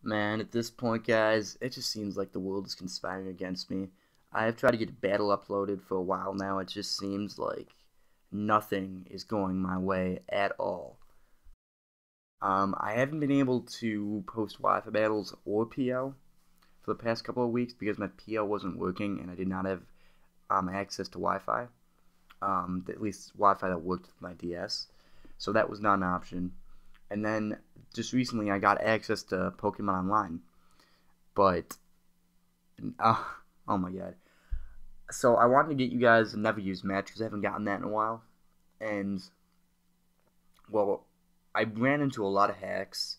Man, at this point, guys, it just seems like the world is conspiring against me. I have tried to get battle uploaded for a while now. It just seems like nothing is going my way at all. I haven't been able to post Wi-Fi battles or PL for the past couple of weeks because my PL wasn't working and I did not have access to Wi-Fi. At least Wi-Fi that worked with my DS. So that was not an option. And then just recently I got access to Pokemon Online. But, uh, oh my god. So I wanted to get you guys a never used match because I haven't gotten that in a while. And, well, I ran into a lot of hacks.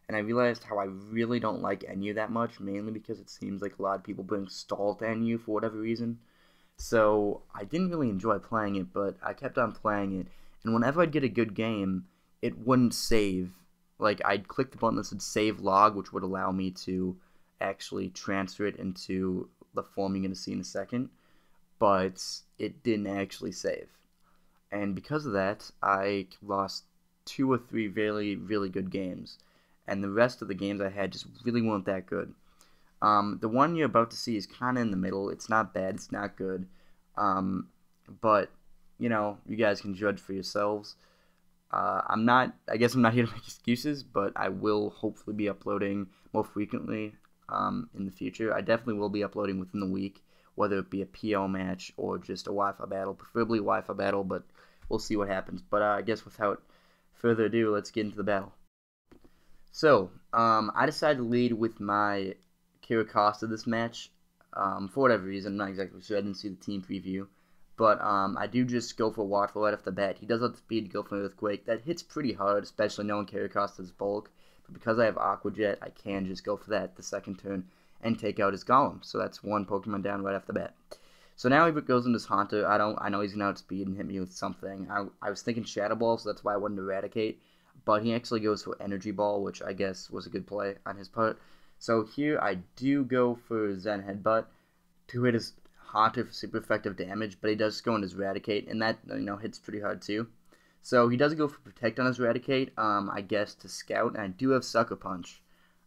And I realized how I really don't like NU that much, mainly because it seems like a lot of people bring stall to NU for whatever reason. So I didn't really enjoy playing it, but I kept on playing it. And whenever I'd get a good game, it wouldn't save. Like, I'd click the button that said save log, which would allow me to actually transfer it into the form you're going to see in a second, but it didn't actually save. And because of that, I lost 2 or 3 really, really good games. And the rest of the games I had just really weren't that good. The one you're about to see is kind of in the middle. It's not bad. It's not good. But, you know, you guys can judge for yourselves. I guess I'm not here to make excuses, but I will hopefully be uploading more frequently in the future. I definitely will be uploading within the week, whether it be a PO match or just a Wi-Fi battle, preferably a Wi-Fi battle, but we'll see what happens. But I guess without further ado, let's get into the battle. So, I decided to lead with my Kira Costa this match. For whatever reason, I'm not exactly sure. I didn't see the team preview. But I do just go for Waterfall right off the bat. He does have the speed to go for an Earthquake. That hits pretty hard, especially knowing Kira Costa's bulk. But because I have Aqua Jet, I can just go for that the second turn and take out his Golem. So that's one Pokemon down right off the bat. So now he goes into his Haunter. I know he's going to outspeed and hit me with something. I was thinking Shadow Ball, so that's why I wanted to Eradicate. But he actually goes for Energy Ball, which I guess was a good play on his part. So here I do go for Zen Headbutt to hit his Haunter for super effective damage, but he does go on his Eradicate, and that, you know, hits pretty hard too. So he does go for Protect on his Eradicate, I guess to Scout, and I do have Sucker Punch.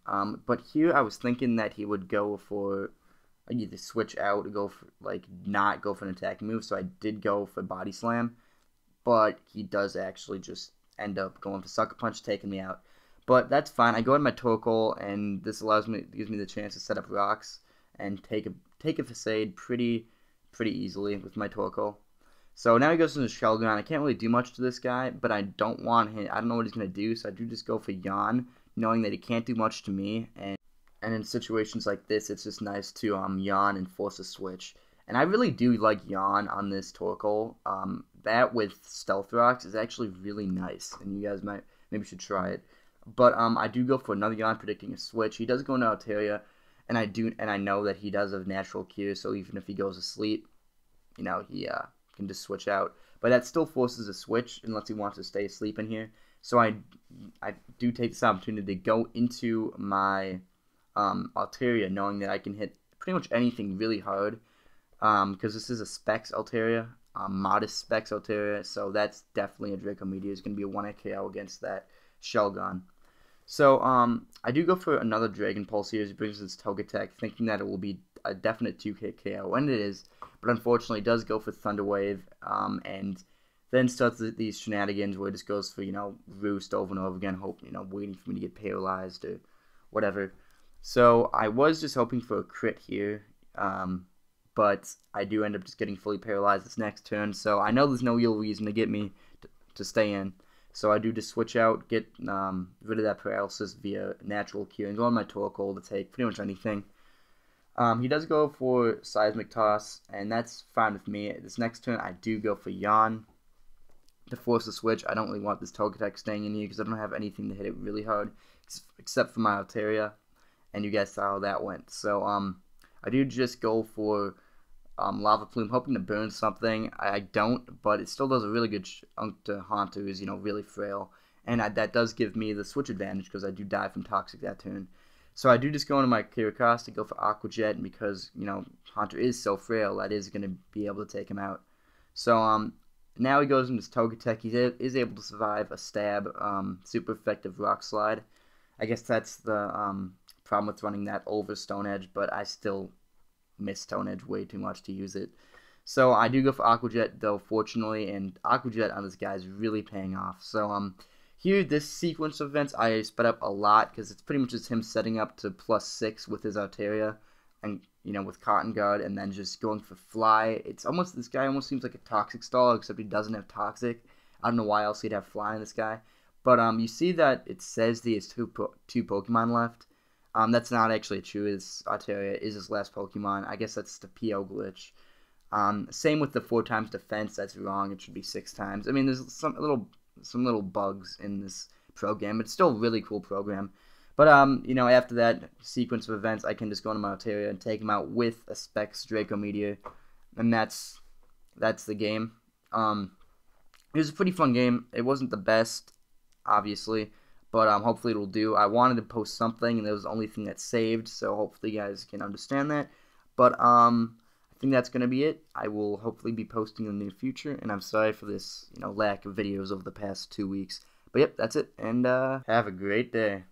But here I was thinking that he would go for, either switch out or go for, like, not go for an attacking move, so I did go for Body Slam, but he does actually just end up going for Sucker Punch, taking me out. But that's fine. I go in my Torkoal, and this gives me the chance to set up rocks and take a Facade pretty easily with my Torkoal. So now he goes into Shelgon. I can't really do much to this guy, but I don't want him. I don't know what he's gonna do, so I do just go for Yawn, knowing that he can't do much to me. And in situations like this, it's just nice to Yawn and force a switch. And I really do like Yawn on this Torkoal. That with Stealth Rocks is actually really nice, and you guys maybe should try it. But I do go for another Yawn, predicting a switch. He does go into Altaria, and I know that he does have natural cure, so even if he goes asleep, you know, he can just switch out. But that still forces a switch unless he wants to stay asleep in here. So I do take this opportunity to go into my Altaria, knowing that I can hit pretty much anything really hard. Because this is a Specs Altaria, modest Specs Altaria, so that's definitely a Draco Meteor. It's going to be a 1-hit KO against that Shelgon. So, I do go for another Dragon Pulse here as he brings his Togetic, thinking that it will be a definite 2-hit KO, and it is, but unfortunately it does go for Thunder Wave, and then starts these shenanigans where it just goes for, you know, Roost over and over again, waiting for me to get paralyzed or whatever. So, I was just hoping for a crit here, but I do end up just getting fully paralyzed this next turn, so I know there's no real reason to get me to stay in. So I do just switch out, get rid of that paralysis via natural cure, and go on my Torkoal to take pretty much anything. He does go for Seismic Toss, and that's fine with me. This next turn, I do go for Yawn to force the switch. I don't really want this Togetic staying in here because I don't have anything to hit it really hard, except for my Altaria, and you guys saw how that went. So I do just go for Lava Plume, hoping to burn something. I don't, but it still does a really good chunk to Haunter, who's, you know, really frail. And that does give me the switch advantage because I do die from Toxic that turn. So I do just go into my Kira Costa, go for Aqua Jet, and because, you know, Haunter is so frail, that is going to be able to take him out. So now he goes into his Togetic. He is able to survive a stab, super effective Rock Slide. I guess that's the problem with running that over Stone Edge, but I still miss Stone Edge way too much to use it. So I do go for Aqua Jet, though, fortunately, and Aqua Jet on this guy is really paying off. So here, this sequence of events, I sped up a lot because it's pretty much just him setting up to +6 with his Altaria, and with Cotton Guard, and then just going for Fly. It's almost, this guy almost seems like a Toxic stall, except he doesn't have Toxic. I don't know why else he'd have Fly in this guy. But you see that it says he has two Pokemon left. That's not actually true. His Altaria is his last Pokemon. I guess that's the PO glitch. Same with the 4 times defense. That's wrong. It should be 6 times. I mean, there's some little bugs in this program. It's still a really cool program. But after that sequence of events, I can just go into my Altaria and take him out with a Specs Draco Meteor, and that's the game. It was a pretty fun game. It wasn't the best, obviously, but hopefully it'll do. I wanted to post something, and it was the only thing that saved, so hopefully you guys can understand that. But I think that's going to be it. I will hopefully be posting in the near future, and I'm sorry for this lack of videos over the past 2 weeks. But yep, that's it, and have a great day.